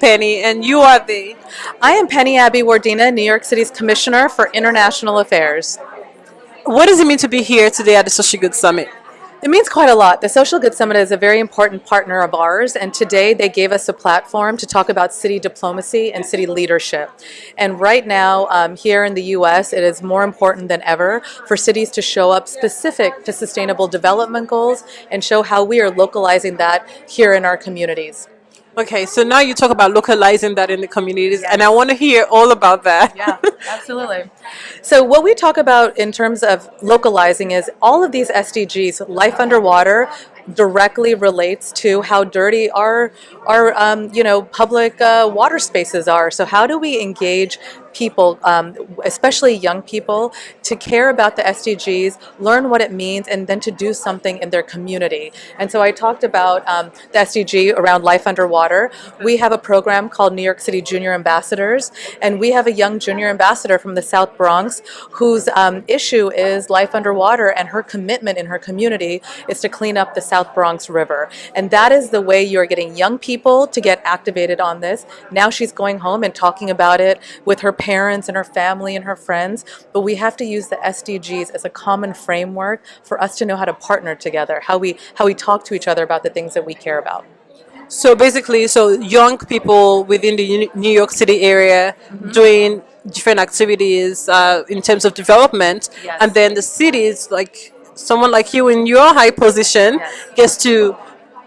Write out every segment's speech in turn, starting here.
Penny, and you are the... I am Penny Abeywardena, New York City's Commissioner for International Affairs. What does it mean to be here today at the Social Good Summit? It means quite a lot. The Social Good Summit is a very important partner of ours, and today they gave us a platform to talk about city diplomacy and city leadership. And right now, here in the U.S., it is more important than ever for cities to show up specific to sustainable development goals and show how we are localizing that here in our communities. Okay, so now you talk about localizing that in the communities, Yes. and I want to hear all about that. Yeah, absolutely. So what we talk about in terms of localizing is all of these SDGs, life underwater, directly relates to how dirty our public water spaces are. So how do we engage people, especially young people, to care about the SDGs, learn what it means, and then to do something in their community? And so I talked about the SDG around life underwater. We have a program called New York City Junior Ambassadors, and we have a young junior ambassador from the South Bronx whose issue is life underwater, and her commitment in her community is to clean up the South Bronx River. And that is the way you're getting young people to get activated on this. Now she's going home and talking about it with her parents and her family and her friends, but we have to use the SDGs as a common framework for us to know how to partner together, how we talk to each other about the things that we care about. So basically, young people within the New York City area doing different activities in terms of development, Yes. and then the cities, like someone like you in your high position, Yes. gets to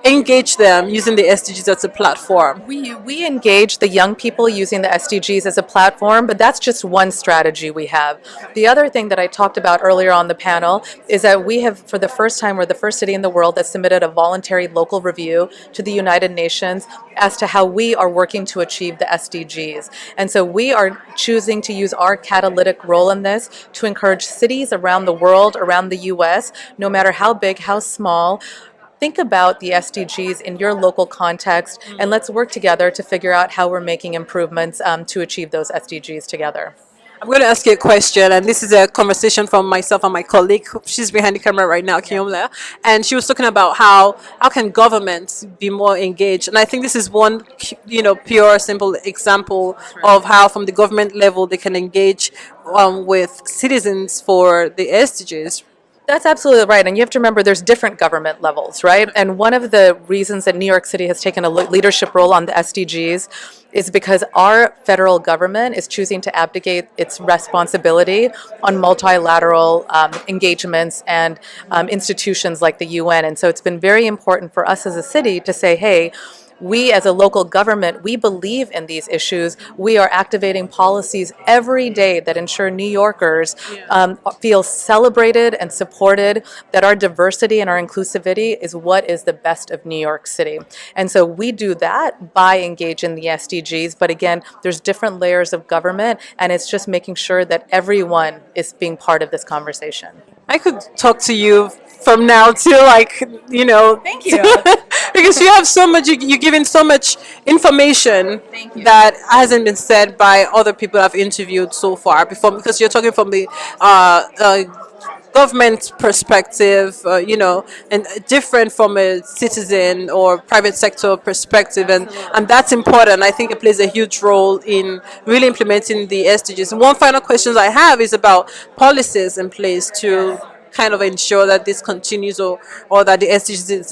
engage them using the SDGs as a platform. We engage the young people using the SDGs as a platform, but that's just one strategy we have. The other thing that I talked about earlier on the panel is that we have, for the first time, we're the first city in the world that submitted a voluntary local review to the United Nations as to how we are working to achieve the SDGs. And so we are choosing to use our catalytic role in this to encourage cities around the world, around the US, no matter how big, how small, think about the SDGs in your local context, and let's work together to figure out how we're making improvements to achieve those SDGs together. I'm going to ask you a question, and this is a conversation from myself and my colleague. She's behind the camera right now, Kiyola, and she was talking about how can governments be more engaged. And I think this is one, pure, simple example of how from the government level they can engage with citizens for the SDGs. That's absolutely right. And you have to remember there's different government levels, right? And one of the reasons that New York City has taken a leadership role on the SDGs is because our federal government is choosing to abdicate its responsibility on multilateral engagements and institutions like the UN. And so it's been very important for us as a city to say, hey, we as a local government, we believe in these issues. We are activating policies every day that ensure New Yorkers feel celebrated and supported, that our diversity and our inclusivity is what is the best of New York City. And so we do that by engaging the SDGs. But again, there's different layers of government, and it's just making sure that everyone is being part of this conversation. I could talk to you from now till Thank you. because you have so much, you're giving so much information Thank you. that hasn't been said by other people I've interviewed so far before, because you're talking from the government perspective, and different from a citizen or private sector perspective, and that's important. I think it plays a huge role in really implementing the SDGs. And one final question I have is about policies in place to kind of ensure that this continues, or that the SDGs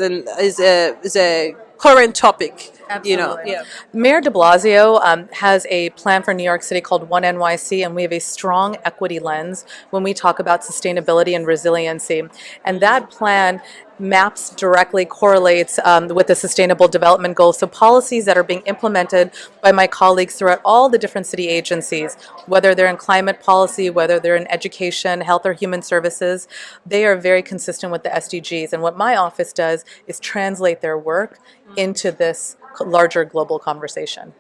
is a current topic. Absolutely. Mayor de Blasio has a plan for New York City called One NYC, and we have a strong equity lens when we talk about sustainability and resiliency. And that plan maps directly, correlates with the Sustainable Development Goals. So policies that are being implemented by my colleagues throughout all the different city agencies, whether they're in climate policy, whether they're in education, health, or human services, they are very consistent with the SDGs. And what my office does is translate their work into this larger global conversation.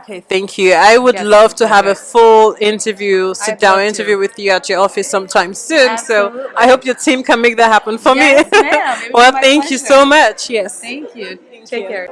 Okay, thank you. I would love to have a full interview, sit-down interview with you at your office sometime soon. Absolutely. So I hope your team can make that happen for Yes, me. ma'am. It was Well, my thank you pleasure. so much. Yes. Thank you. Take care.